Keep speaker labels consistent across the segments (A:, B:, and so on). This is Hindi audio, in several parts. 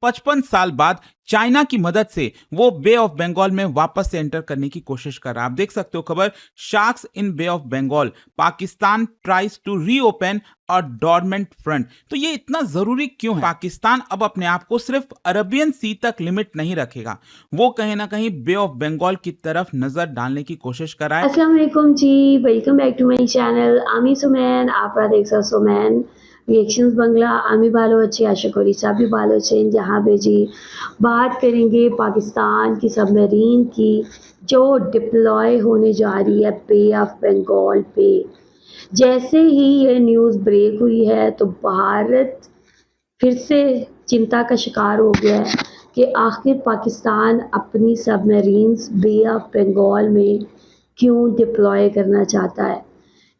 A: 55 साल बाद चाइना की मदद से वो बे ऑफ बंगाल में वापस से एंटर करने की कोशिश कर रहा है। आप देख सकते हो खबर, sharks in bay of Bengal, Pakistan tries to reopen और डॉर्मेंट फ्रंट। तो ये इतना जरूरी क्यों है? पाकिस्तान अब अपने आप को सिर्फ अरबियन सी तक लिमिट नहीं रखेगा, वो कहीं ना कहीं बे ऑफ बंगाल की तरफ नजर डालने की कोशिश कर रहा है।
B: अस्सलाम वालेकुम जी, welcome back to my channel. আমি সুমেন, আপনারা দেখছেন সুমেন रिएक्शंस बंगला। আমি ভালো আছি, আশা করি सभी ভালো আছেন। जहाँ पे जी बात करेंगे पाकिस्तान की सबमरीन की जो डिप्लॉय होने जा रही है बे ऑफ बंगाल पे। जैसे ही ये न्यूज़ ब्रेक हुई है तो भारत फिर से चिंता का शिकार हो गया है कि आखिर पाकिस्तान अपनी सबमरीन्स बे ऑफ बंगाल में क्यों डिप्लॉय करना चाहता है।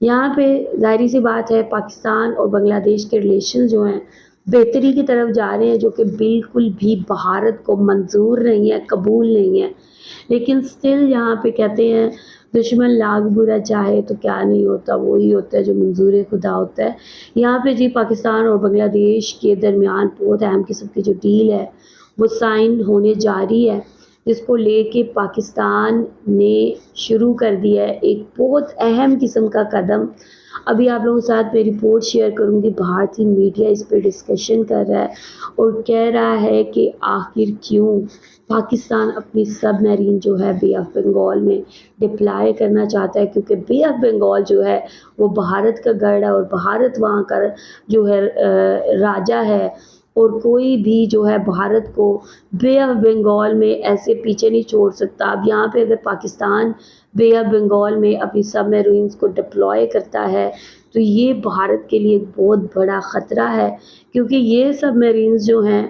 B: यहाँ पे ज़ाहिर सी बात है, पाकिस्तान और बांग्लादेश के रिलेशन जो हैं बेहतरी की तरफ जा रहे हैं, जो कि बिल्कुल भी भारत को मंजूर नहीं है, कबूल नहीं है। लेकिन स्टिल यहाँ पे कहते हैं दुश्मन लाख बुरा चाहे तो क्या नहीं होता, वही होता है जो मंजूर खुदा होता है। यहाँ पे जी पाकिस्तान और बांग्लादेश के दरमियान बहुत अहम किस्म की जो डील है वो साइन होने जा रही है, जिसको लेके पाकिस्तान ने शुरू कर दिया है एक बहुत अहम किस्म का कदम। अभी आप लोगों के साथ मैं रिपोर्ट शेयर करूंगी। भारतीय मीडिया इस पर डिस्कशन कर रहा है और कह रहा है कि आखिर क्यों पाकिस्तान अपनी सबमरीन जो है बे ऑफ बंगाल में डिप्लॉय करना चाहता है, क्योंकि बे ऑफ बंगाल जो है वो भारत का गढ़ है और भारत वहाँ का जो है राजा है, और कोई भी जो है भारत को बे ऑफ बंगाल में ऐसे पीछे नहीं छोड़ सकता। अब यहाँ पे अगर पाकिस्तान बे ऑफ बंगाल में अपनी सबमरीन्स को डिप्लॉय करता है तो ये भारत के लिए एक बहुत बड़ा ख़तरा है, क्योंकि ये सबमरीन्स जो हैं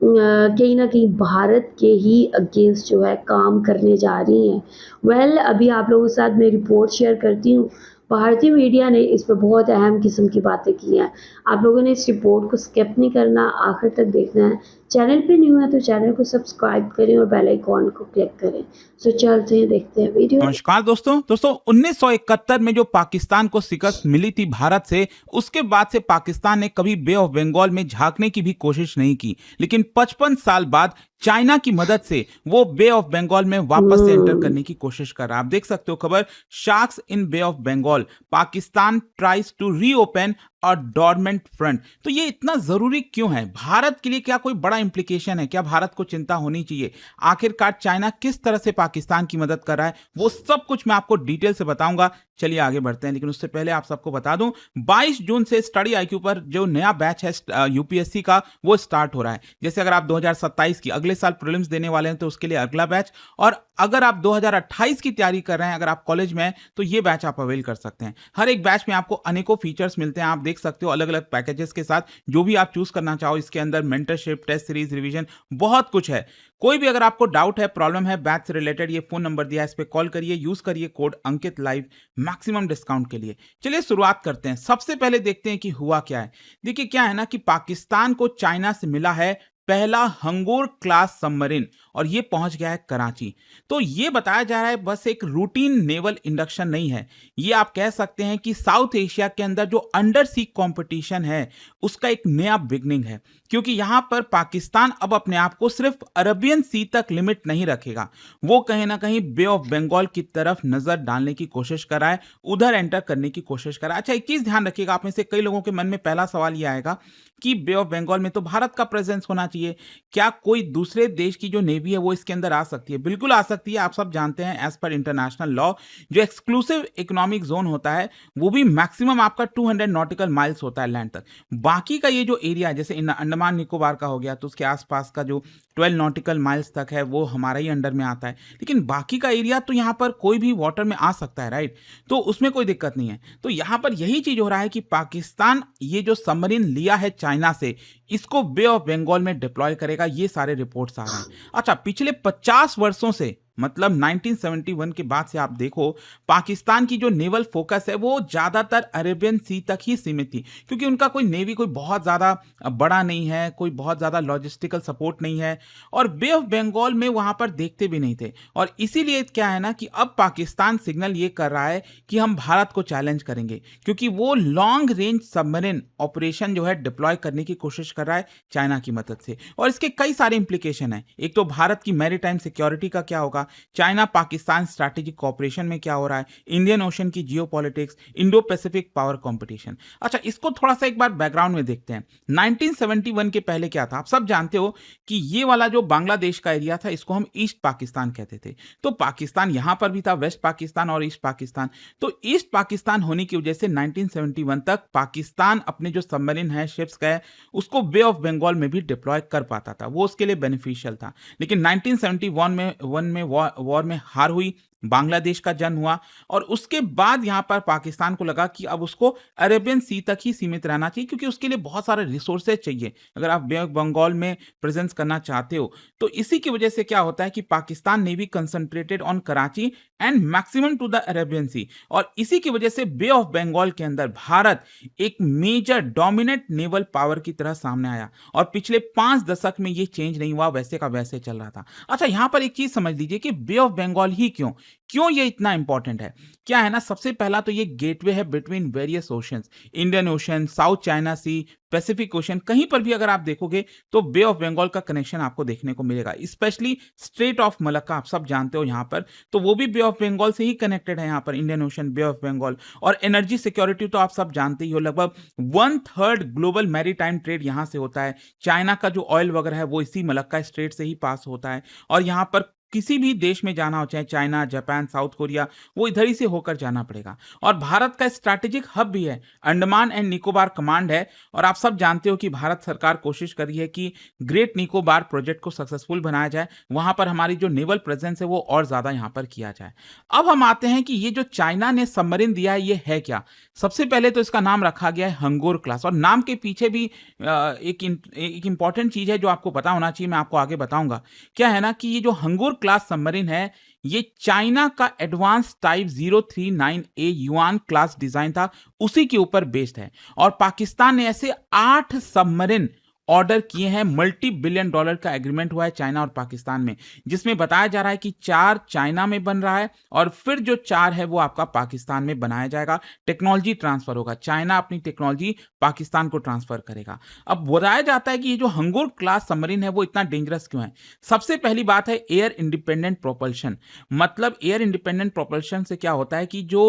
B: कहीं ना कहीं भारत के ही अगेंस्ट जो है काम करने जा रही हैं। अभी आप लोगों के साथ मैं रिपोर्ट शेयर करती हूँ। भारतीय मीडिया ने इस पर बहुत अहम किस्म की बातें की हैं। आप लोगों ने इस रिपोर्ट को स्किप नहीं करना, आखिर तक देखना है। चैनल पे न्यू है तो चैनल को सब्सक्राइब करें और बेल आइकॉन को क्लिक करें। सो चलते हैं, देखते हैं वीडियो।
A: नमस्कार दोस्तों 1971 में जो पाकिस्तान को शिकस्त मिली थी भारत से, उसके बाद से पाकिस्तान ने कभी बे ऑफ बंगाल में झांकने की भी कोशिश नहीं की। लेकिन 55 साल बाद चाइना की मदद से वो बे ऑफ बंगाल में वापस से एंटर करने की कोशिश कर रहा है। आप देख सकते हो खबर, sharks in bay of Bengal, Pakistan tries to reopen और डॉर्मेंट फ्रंट। तो ये इतना जरूरी क्यों है? भारत के लिए क्या कोई बड़ा इंप्लीकेशन है? क्या भारत को चिंता होनी चाहिए? आखिरकार चाइना किस तरह से पाकिस्तान की मदद कर रहा है, वो सब कुछ मैं आपको डिटेल से बताऊंगा। चलिए आगे बढ़ते हैं, लेकिन उससे पहले आप सबको बता दूं 22 जून से स्टडी आईक्यू पर जो नया बैच है यूपीएससी का वो स्टार्ट हो रहा है। जैसे अगर आप 2027 की अगले साल प्रीलिम्स देने वाले हैं तो उसके लिए अगला बैच, और अगर आप 2028 की तैयारी कर रहे हैं, अगर आप कॉलेज में हैं तो ये बैच आप अवेल कर सकते हैं। हर एक बैच में आपको अनेकों फीचर्स मिलते हैं, आप देख सकते हो अलग अलग पैकेजेस के साथ, जो भी आप चूज करना चाहो। इसके अंदर मेंटरशिप, टेस्ट सीरीज, रिवीजन, बहुत कुछ है। कोई भी अगर आपको डाउट है, प्रॉब्लम है बैच से रिलेटेड, ये फोन नंबर दिया है, इस पे कॉल करिए, यूज करिए कोड अंकित लाइव मैक्सिमम डिस्काउंट के लिए। चलिए शुरुआत करते हैं। सबसे पहले देखते हैं कि हुआ क्या है। देखिए क्या है ना कि पाकिस्तान को चाइना से मिला है पहला हंगोर क्लास सबमरीन, और ये पहुंच गया है कराची। तो ये बताया जा रहा है बस एक रूटीन नेवल इंडक्शन नहीं है, ये आप कह सकते हैं कि साउथ एशिया के अंदर जो अंडर सी कंपटीशन है उसका एक नया बिगनिंग है, क्योंकि यहां पर पाकिस्तान अब अपने आप को सिर्फ अरबियन सी तक लिमिट नहीं रखेगा, वो कहीं ना कहीं बे ऑफ बंगाल की तरफ नजर डालने की कोशिश कर रहा है, उधर एंटर करने की कोशिश कर रहा है। अच्छा, एक चीज ध्यान रखिएगा, आप में से कई लोगों के मन में पहला सवाल यह आएगा कि बे ऑफ बंगाल में तो भारत का प्रेजेंस होना चाहिए, क्या कोई दूसरे देश की जो नेवी है वो इसके अंदर आ सकती है? बिल्कुल आ सकती है। आप सब जानते हैं एज पर इंटरनेशनल लॉ जो एक्सक्लूसिव इकोनॉमिक जोन होता है वो भी मैक्सिमम आपका 200 नॉटिकल माइल्स होता है लैंड तक। बाकी का ये जो एरिया है, जैसे अंडमान निकोबार का हो गया तो उसके आसपास का जो 12 नॉटिकल माइल्स तक है वो हमारा ही अंडर में आता है, लेकिन बाकी का एरिया तो यहाँ पर कोई भी वाटर में आ सकता है, राइट? तो उसमें कोई दिक्कत नहीं है। तो यहाँ पर यही चीज हो रहा है कि पाकिस्तान ये जो सबमरीन लिया है चाइना से, इसको बे ऑफ बंगाल में डिप्लॉय करेगा, ये सारे रिपोर्ट्स आ रहे हैं। अच्छा, पिछले 50 वर्षों से मतलब 1971 के बाद से आप देखो, पाकिस्तान की जो नेवल फोकस है वो ज्यादातर अरेबियन सी तक ही सीमित थी, क्योंकि उनका कोई नेवी कोई बहुत ज्यादा बड़ा नहीं है, कोई बहुत ज्यादा लॉजिस्टिकल सपोर्ट नहीं है, और बे ऑफ बंगाल में वहां पर देखते भी नहीं थे। और इसीलिए क्या है ना कि अब पाकिस्तान सिग्नल ये कर रहा है कि हम भारत को चैलेंज करेंगे, क्योंकि वो लॉन्ग रेंज सबमरीन ऑपरेशन जो है डिप्लॉय करने की कोशिश कर रहा है चाइना की मदद से। और इसके कई सारे इंप्लीकेशन हैं। एक तो भारत की मैरीटाइम सिक्योरिटी का क्या होगा, चाइना पाकिस्तान स्ट्रैटेजिक कोऑपरेशन में क्या हो रहा है, इंडियन ओशन की geopolitics, Indo Pacific power competition. अच्छा, इसको थोड़ा सा एक बार बैकग्राउंड में देखते हैं। 1971 के पहले क्या था, आप सब जानते हो कि ये वाला जो बांग्लादेश का एरिया था इसको हम ईस्ट पाकिस्तान कहते थे। तो पाकिस्तान यहां पर भी था, वेस्ट पाकिस्तान और ईस्ट पाकिस्तान। तो ईस्ट पाकिस्तान होने की वजह से 1971 तक पाकिस्तान अपने जो सबमरीन है, शिप्स का है, उसको बे ऑफ बंगाल में भी डिप्लॉय कर पाता था, वो उसके लिए बेनिफिशियल था। लेकिन 1971 में वॉर में हार हुई, बांग्लादेश का जन्म हुआ, और उसके बाद यहां पर पाकिस्तान को लगा कि अब उसको अरेबियन सी तक ही सीमित रहना चाहिए, क्योंकि उसके लिए बहुत सारे रिसोर्सेज चाहिए अगर आप बे ऑफ बंगाल में प्रेजेंस करना चाहते हो। तो इसी की वजह से क्या होता है कि Pakistan navy concentrated on Karachi and maximum to the Arabian Sea, और इसी की वजह से बे ऑफ बंगाल के अंदर भारत एक मेजर डोमिनेंट नेवल पावर की तरह सामने आया, और पिछले 5 दशक में ये चेंज नहीं हुआ, वैसे का वैसे चल रहा था। अच्छा, यहां पर एक चीज समझ लीजिए कि बे ऑफ बंगाल ही क्यों क्यों ये इतना इंपॉर्टेंट है। क्या है ना, सबसे पहला तो ये गेटवे है between various oceans, Indian Ocean, South China Sea, Pacific Ocean, कहीं पर भी अगर आप देखोगे तो बे ऑफ बंगाल का कनेक्शन आपको देखने को मिलेगा। स्पेशली स्ट्रेट ऑफ मलक्का, आप सब जानते हो यहां पर, तो वो भी बे ऑफ बंगाल से ही कनेक्टेड है। यहां पर Indian ocean, bay of Bengal, और एनर्जी सिक्योरिटी तो आप सब जानते ही हो, लगभग 1/3 ग्लोबल मैरीटाइम ट्रेड यहां से होता है। चाइना का जो ऑयल वगैरह है वो इसी मलक्का स्ट्रेट से ही पास होता है, और यहां पर किसी भी देश में जाना हो, चाहे चाइना, जापान, साउथ कोरिया, वो इधर ही से होकर जाना पड़ेगा। और भारत का स्ट्रैटेजिक हब भी है, अंडमान एंड निकोबार कमांड है, और आप सब जानते हो कि भारत सरकार कोशिश कर रही है कि ग्रेट निकोबार प्रोजेक्ट को सक्सेसफुल बनाया जाए, वहां पर हमारी जो नेवल प्रेजेंस है वो और ज्यादा यहां पर किया जाए। अब हम आते हैं कि ये जो चाइना ने सबमरीन दिया है ये है क्या। सबसे पहले तो इसका नाम रखा गया है हंगोर क्लास, और नाम के पीछे भी एक इंपॉर्टेंट चीज है जो आपको पता होना चाहिए, मैं आपको आगे बताऊंगा। क्या है ना कि ये जो हंगोर क्लास सबमरीन है, ये चाइना का advance type 039A yuan class design था, उसी के ऊपर बेस्ड है। और पाकिस्तान ने ऐसे 8 सबमरीन ऑर्डर किए हैं। मल्टी बिलियन डॉलर का एग्रीमेंट हुआ है चाइना और पाकिस्तान में, जिसमें बताया जा रहा है कि 4 चाइना में बन रहा है, और फिर जो 4 है वो आपका पाकिस्तान में बनाया जाएगा। टेक्नोलॉजी ट्रांसफर होगा, चाइना अपनी टेक्नोलॉजी पाकिस्तान को ट्रांसफर करेगा। अब बताया जाता है कि ये जो हंगोर क्लास सबमरीन है वो इतना डेंजरस क्यों है। सबसे पहली बात है एयर इंडिपेंडेंट प्रोपल्शन। मतलब एयर इंडिपेंडेंट प्रोपल्शन से क्या होता है कि जो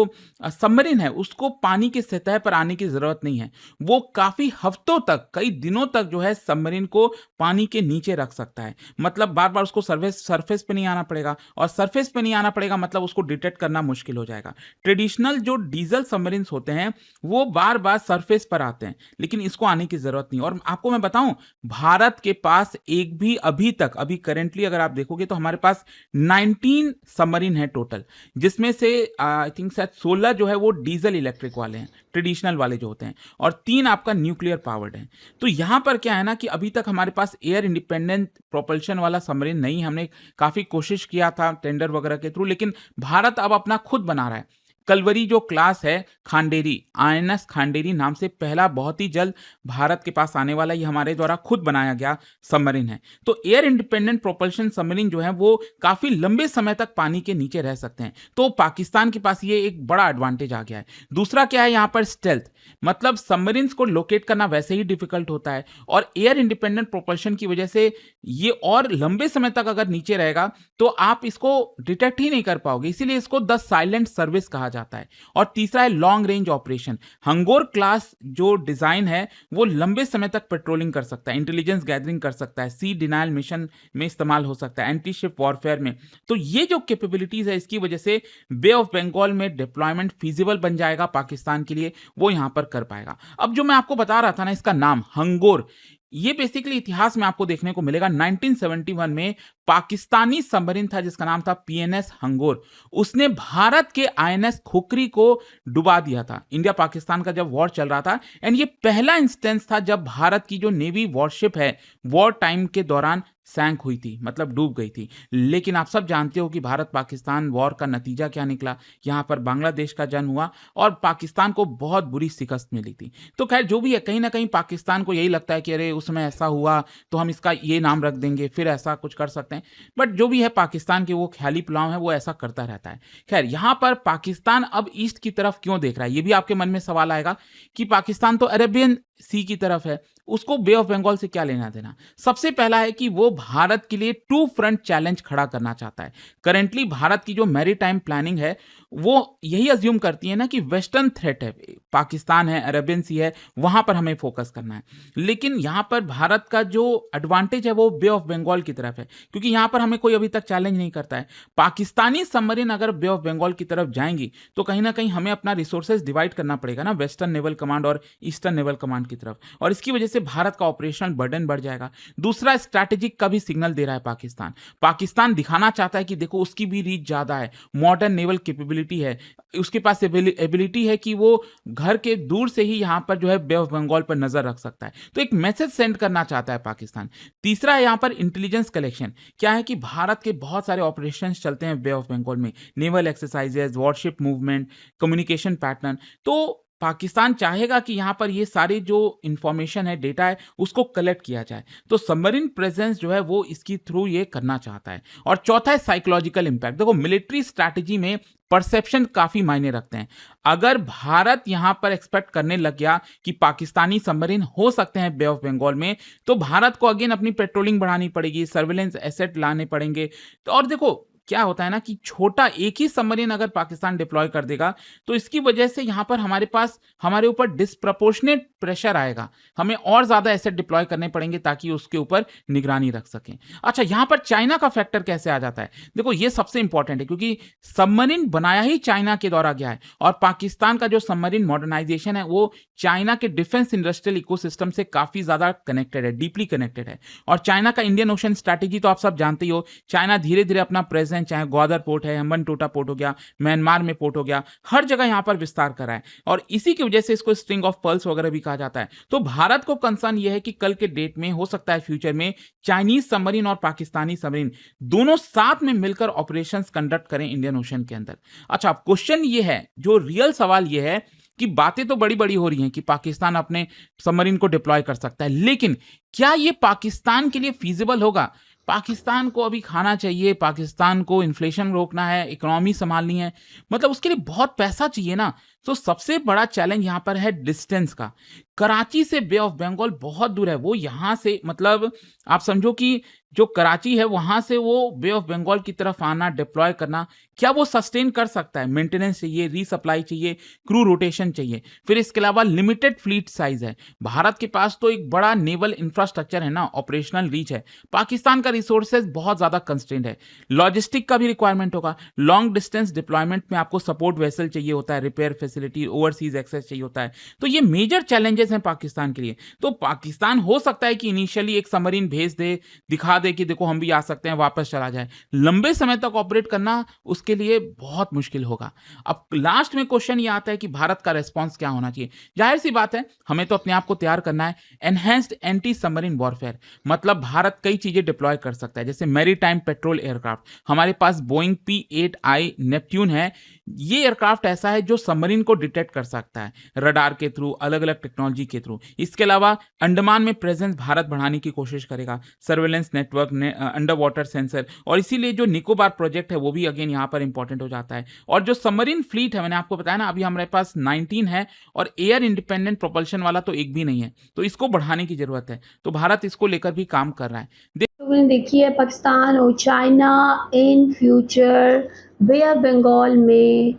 A: सबमरीन है उसको पानी की सतह पर आने की जरूरत नहीं है, वो काफी हफ्तों तक, कई दिनों तक जो है सबमरीन को पानी के नीचे रख सकता है। मतलब बार बार उसको सरफेस पे नहीं आना पड़ेगा, और सरफेस पे नहीं आना पड़ेगा मतलब उसको डिटेक्ट करना मुश्किल हो जाएगा। ट्रेडिशनल जो डीजल सबमरीन होते हैं वो बार बार सरफेस पर आते हैं, लेकिन इसको आने की जरूरत नहीं। और आपको मैं बताऊं, भारत के पास एक भी अभी करेंटली अगर आप देखोगे तो हमारे पास 19 सबमरीन है टोटल, जिसमें से आई थिंक शायद 16 जो है वो डीजल इलेक्ट्रिक वाले हैं, ट्रेडिशनल वाले जो होते हैं, और 3 आपका न्यूक्लियर पावर्ड है। तो यहां पर क्या है ना कि अभी तक हमारे पास एयर इंडिपेंडेंट प्रोपल्शन वाला सबमरीन नहीं। हमने काफी कोशिश किया था टेंडर वगैरह के थ्रू, लेकिन भारत अब अपना खुद बना रहा है। कलवरी जो क्लास है खांडेरी, INS खांडेरी नाम से पहला बहुत ही जल्द भारत के पास आने वाला, ये हमारे द्वारा खुद बनाया गया सबमरीन है। तो एयर इंडिपेंडेंट प्रोपल्शन सबमरीन जो है वो काफी लंबे समय तक पानी के नीचे रह सकते हैं, तो पाकिस्तान के पास ये एक बड़ा एडवांटेज आ गया है। दूसरा क्या है, यहाँ पर स्टेल्थ, मतलब सबमरीन्स को लोकेट करना वैसे ही डिफिकल्ट होता है, और एयर इंडिपेंडेंट प्रोपल्शन की वजह से ये और लंबे समय तक अगर नीचे रहेगा तो आप इसको डिटेक्ट ही नहीं कर पाओगे, इसीलिए इसको द साइलेंट सर्विस कहा जाता है। और तीसरा है long range operation. Hangor class जो डिजाइन है वो लंबे समय तक पेट्रोलिंग कर सकता है, इंटेलिजेंस गैदरिंग कर सकता है, सी डिनायल मिशन में इस्तेमाल हो सकता है, एंटी शिप वॉरफेयर में। तो ये जो कैपेबिलिटीज है इसकी वजह से बे ऑफ बंगाल में डिप्लॉयमेंट फीजिबल बन जाएगा पाकिस्तान के लिए, वो यहां पर कर पाएगा। अब जो मैं आपको बता रहा था ना, इसका नाम हंगोर, ये बेसिकली इतिहास में आपको देखने को मिलेगा। 1971 में पाकिस्तानी सबमरीन था जिसका नाम था PNS हंगोर, उसने भारत के INS खुकरी को डुबा दिया था। इंडिया पाकिस्तान का जब वॉर चल रहा था, एंड ये पहला इंस्टेंस था जब भारत की जो नेवी वॉरशिप है वॉर टाइम के दौरान सैंक हुई थी, मतलब डूब गई थी। लेकिन आप सब जानते हो कि भारत पाकिस्तान वॉर का नतीजा क्या निकला। यहाँ पर बांग्लादेश का जन्म हुआ और पाकिस्तान को बहुत बुरी शिकस्त मिली थी। तो खैर जो भी है, कहीं ना कहीं पाकिस्तान को यही लगता है कि अरे उसमें ऐसा हुआ तो हम इसका ये नाम रख देंगे, फिर ऐसा कुछ कर सकते हैं। बट जो भी है, पाकिस्तान के वो ख्याली प्लान है, वो ऐसा करता रहता है। खैर यहाँ पर पाकिस्तान अब ईस्ट की तरफ क्यों देख रहा है, ये भी आपके मन में सवाल आएगा कि पाकिस्तान तो अरेबियन सी की तरफ है, उसको बे ऑफ बंगाल से क्या लेना देना। सबसे पहला है कि वो भारत के लिए टू फ्रंट चैलेंज खड़ा करना चाहता है। करेंटली भारत की जो मैरीटाइम प्लानिंग है वो यही अज्यूम करती है ना कि वेस्टर्न थ्रेट है, पाकिस्तान है, अरेबियन सी है, वहां पर हमें फोकस करना है। लेकिन यहां पर भारत का जो एडवांटेज है वो बे ऑफ बंगाल की तरफ है, क्योंकि यहां पर हमें कोई अभी तक चैलेंज नहीं करता है। पाकिस्तानी सबमरीन अगर बे ऑफ बंगाल की तरफ जाएंगी तो कहीं ना कहीं हमें अपना रिसोर्सेज डिवाइड करना पड़ेगा ना, वेस्टर्न नेवल कमांड और ईस्टर्न नेवल कमांड की तरफ, और इसकी वजह से भारत का ऑपरेशनल बर्डन बढ़ जाएगा। दूसरा, स्ट्रैटेजिक का भी सिग्नल दे रहा है पाकिस्तान। पाकिस्तान दिखाना चाहता है कि देखो उसकी भी रीच ज्यादा है, मॉडर्न नेवल कैपेबिलिटी है, उसके पास एबिलिटी है कि वो घर के दूर से ही यहां पर जो है बे ऑफ बंगाल पर नजर रख सकता है। तो एक मैसेज सेंड करना चाहता है पाकिस्तान। तीसरा है यहां पर इंटेलिजेंस कलेक्शन। क्या है कि भारत के बहुत सारे ऑपरेशन चलते हैं बे ऑफ बंगाल में, naval exercises, worship movement, communication pattern. तो पाकिस्तान चाहेगा कि यहां पर ये सारी जो इंफॉर्मेशन है, डेटा है, उसको कलेक्ट किया जाए। तो सबमरीन प्रेजेंस जो है वो इसकी थ्रू ये करना चाहता है। और चौथा है साइकोलॉजिकल इंपैक्ट। देखो मिलिट्री स्ट्रैटेजी में परसेप्शन काफी मायने रखते हैं। अगर भारत यहां पर एक्सपेक्ट करने लग गया कि पाकिस्तानी सबमरीन हो सकते हैं बे ऑफ बंगाल में, तो भारत को अगेन अपनी पेट्रोलिंग बढ़ानी पड़ेगी, सर्विलेंस एसेट लाने पड़ेंगे। तो और देखो क्या होता है ना कि छोटा एक ही सबमरीन अगर पाकिस्तान डिप्लॉय कर देगा तो इसकी वजह से यहां पर हमारे ऊपर डिस्प्रपोर्शनेट प्रेशर आएगा, हमें और ज्यादा एसेट डिप्लॉय करने पड़ेंगे ताकि उसके ऊपर निगरानी रख सकें। अच्छा, यहां पर चाइना का फैक्टर कैसे आ जाता है? देखो ये सबसे इंपॉर्टेंट है, क्योंकि सबमरीन बनाया ही चाइना के द्वारा गया है, और पाकिस्तान का जो सबमरीन मॉडर्नाइजेशन है वो चाइना के डिफेंस इंडस्ट्रियल इकोसिस्टम से काफी ज्यादा कनेक्टेड है, डीपली कनेक्टेड है। और चाइना का इंडियन ओशन स्ट्रैटेजी तो आप सब जानते ही हो। चाइना धीरे धीरे अपना प्रेजेंस, चाहे ग्वादर पोर्ट है, हम्बनटोटा पोर्ट हो गया, म्यांमार में पोर्ट हो गया, हर जगह यहां पर विस्तार करा है, और इसी की वजह से इसको स्ट्रिंग ऑफ पर्ल्स वगैरह भी कहा जाता है। तो भारत को कंसर्न यह है कि कल के डेट में हो सकता है फ्यूचर में चाइनीज सबमरीन और पाकिस्तानी सबमरीन दोनों साथ में मिलकर ऑपरेशंस कंडक्ट करें इंडियन ओशन के अंदर। अच्छा, अब क्वेश्चन ये है, जो रियल सवाल ये है कि बातें तो बड़ी बड़ी हो रही हैं कि पाकिस्तान अपने सबमरीन को डिप्लॉय कर सकता है, लेकिन क्या ये पाकिस्तान के लिए फीजिबल होगा? पाकिस्तान को अभी खाना चाहिए, पाकिस्तान को इन्फ्लेशन रोकना है, इकोनॉमी संभालनी है, मतलब उसके लिए बहुत पैसा चाहिए ना। तो सबसे बड़ा चैलेंज यहां पर है डिस्टेंस का। कराची से बे ऑफ बंगाल बहुत दूर है, वो यहां से मतलब आप समझो कि जो कराची है वहां से वो बे ऑफ बंगाल की तरफ आना, डिप्लॉय करना, क्या वो सस्टेन कर सकता है? मेंटेनेंस चाहिए, रीसप्लाई चाहिए, क्रू रोटेशन चाहिए, फिर इसके अलावा लिमिटेड फ्लीट साइज है। भारत के पास तो एक बड़ा नेवल इंफ्रास्ट्रक्चर है ना, ऑपरेशनल रीच है। पाकिस्तान का रिसोर्सेज बहुत ज्यादा कंस्ट्रेंट है, लॉजिस्टिक का भी रिक्वायरमेंट होगा। लॉन्ग डिस्टेंस डिप्लॉयमेंट में आपको सपोर्ट वेसल चाहिए होता है, रिपेयर फैसिलिटी, ओवरसीज एक्सेस चाहिए होता है। तो ये मेजर चैलेंजेस हैं पाकिस्तान के लिए। तो पाकिस्तान हो सकता है कि इनिशियली एक सबमरीन भेज दे, दिखा दे कि देखो हम भी आ सकते हैं, वापस चला जाए। लंबे समय तक ऑपरेट करना उसके लिए बहुत मुश्किल होगा। अब लास्ट में क्वेश्चन ये आता है कि भारत का रेस्पॉन्स क्या होना चाहिए? जाहिर सी बात है, हमें तो अपने आप को तैयार करना है। एनहेंस्ड एंटी सबमरीन वॉरफेयर, मतलब भारत कई चीजें डिप्लॉय कर सकता है, जैसे मैरीटाइम पेट्रोल एयरक्राफ्ट। हमारे पास बोइंग P-8I नेपट्यून है। ये एयरक्राफ्ट ऐसा है जो सबमरीन को डिटेक्ट कर सकता है रडार के थ्रू, अलग अलग टेक्नोलॉजी के थ्रू। इसके अलावा अंडमान में प्रेजेंस भारत बढ़ाने की कोशिश करेगा, surveillance network, under water sensor, और इसीलिए जो निकोबार प्रोजेक्ट है वो भी अगेन यहाँ पर इंपॉर्टेंट हो जाता है। और जो सबमरीन फ्लीट है, मैंने आपको बताया ना, अभी हमारे पास 19 है, और एयर इंडिपेंडेंट प्रोपल्शन वाला तो एक भी नहीं है, तो इसको बढ़ाने की जरूरत है। तो भारत इसको लेकर भी काम कर रहा है।
B: तो देखिए, पाकिस्तान और China in future bay of Bengal में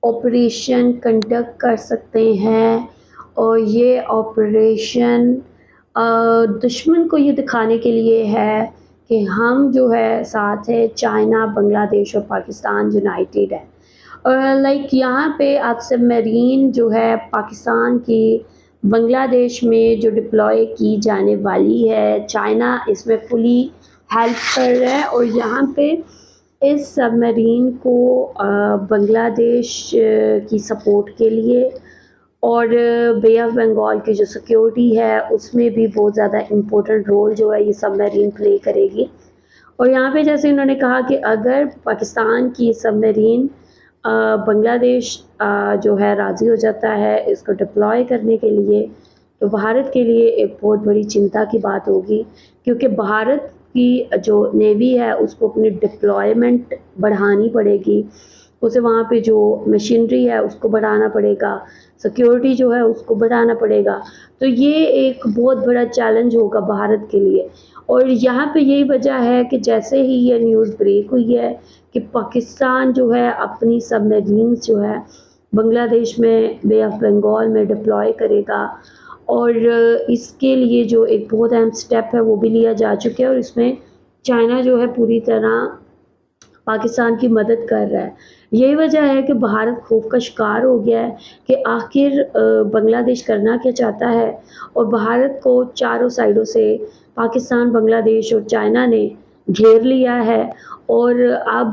B: ऑपरेशन कंडक्ट कर सकते हैं, और ये ऑपरेशन दुश्मन को ये दिखाने के लिए है कि हम जो है साथ है, चाइना, बांग्लादेश और पाकिस्तान यूनाइटेड है। और लाइक यहाँ पे आप सबमरीन जो है पाकिस्तान की बांग्लादेश में जो डिप्लॉय की जाने वाली है, चाइना इसमें फुली हेल्प कर रहा है। और यहाँ पे इस सबमरीन को बांग्लादेश की सपोर्ट के लिए और बे ऑफ बंगाल की जो सिक्योरिटी है उसमें भी बहुत ज़्यादा इम्पोर्टेंट रोल जो है ये सबमरीन प्ले करेगी। और यहाँ पे जैसे उन्होंने कहा कि अगर पाकिस्तान की सबमरीन बांग्लादेश जो है राज़ी हो जाता है इसको डिप्लॉय करने के लिए, तो भारत के लिए एक बहुत बड़ी चिंता की बात होगी, क्योंकि भारत की जो नेवी है उसको अपनी डिप्लॉयमेंट बढ़ानी पड़ेगी, उसे वहाँ पे जो मशीनरी है उसको बढ़ाना पड़ेगा, सिक्योरिटी जो है उसको बढ़ाना पड़ेगा। तो ये एक बहुत बड़ा चैलेंज होगा भारत के लिए। और यहाँ पे यही वजह है कि जैसे ही ये न्यूज़ ब्रेक हुई है कि पाकिस्तान जो है अपनी सबमरीन्स जो है बांग्लादेश में बे ऑफ बंगाल में डिप्लॉय करेगा, और इसके लिए जो एक बहुत अहम स्टेप है वो भी लिया जा चुका है, और इसमें चाइना जो है पूरी तरह पाकिस्तान की मदद कर रहा है। यही वजह है कि भारत खौफ का शिकार हो गया है कि आखिर बांग्लादेश करना क्या चाहता है, और भारत को चारों साइडों से पाकिस्तान, बांग्लादेश और चाइना ने घेर लिया है। और अब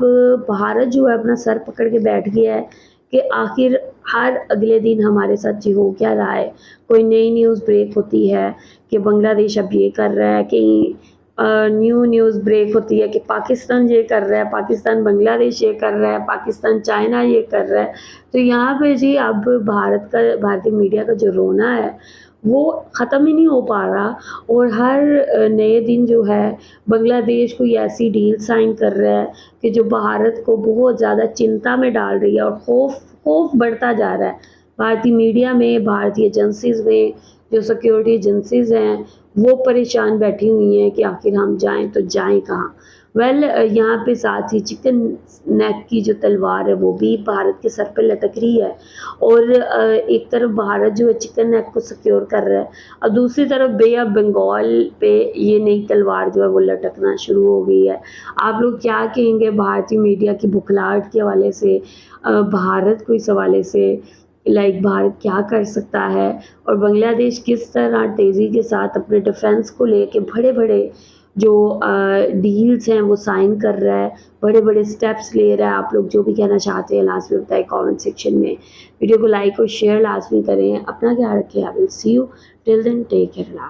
B: भारत जो है अपना सर पकड़ के बैठ गया है कि आखिर हर अगले दिन हमारे साथ जी हो क्या रहा है। कोई नई न्यूज़ ब्रेक होती है कि बांग्लादेश अब ये कर रहा है, कहीं न्यूज़ ब्रेक होती है कि पाकिस्तान ये कर रहा है, पाकिस्तान बांग्लादेश ये कर रहा है, पाकिस्तान चाइना ये कर रहा है। तो यहाँ पे जी अब भारतीय मीडिया का जो रोना है वो ख़त्म ही नहीं हो पा रहा, और हर नए दिन जो है बांग्लादेश कोई ऐसी डील साइन कर रहा है कि जो भारत को बहुत ज़्यादा चिंता में डाल रही है, और खौफ बढ़ता जा रहा है। भारतीय मीडिया में, भारतीय एजेंसीज़ में, जो सिक्योरिटी एजेंसीज़ हैं वो परेशान बैठी हुई हैं कि आखिर हम जाएं तो जाएं कहाँ। यहाँ पे साथ ही चिकन नेक की जो तलवार है वो भी भारत के सर पे लटक रही है, और एक तरफ भारत जो है चिकन नेक को सिक्योर कर रहा है, और दूसरी तरफ बे ऑफ बंगाल पे ये नई तलवार जो है वो लटकना शुरू हो गई है। आप लोग क्या कहेंगे भारतीय मीडिया की बुखलाहट के हवाले से, भारत को इस हवाले से, भारत क्या कर सकता है, और बांग्लादेश किस तरह तेज़ी के साथ अपने डिफेंस को लेके बड़े-बड़े जो डील्स हैं वो साइन कर रहा है, बड़े-बड़े स्टेप्स ले रहा है। आप लोग जो भी कहना चाहते हैं लास्ट में बताएं कमेंट सेक्शन में। वीडियो को लाइक और शेयर लाजमी करें। अपना ख्याल रखें। I will see you till then, take care.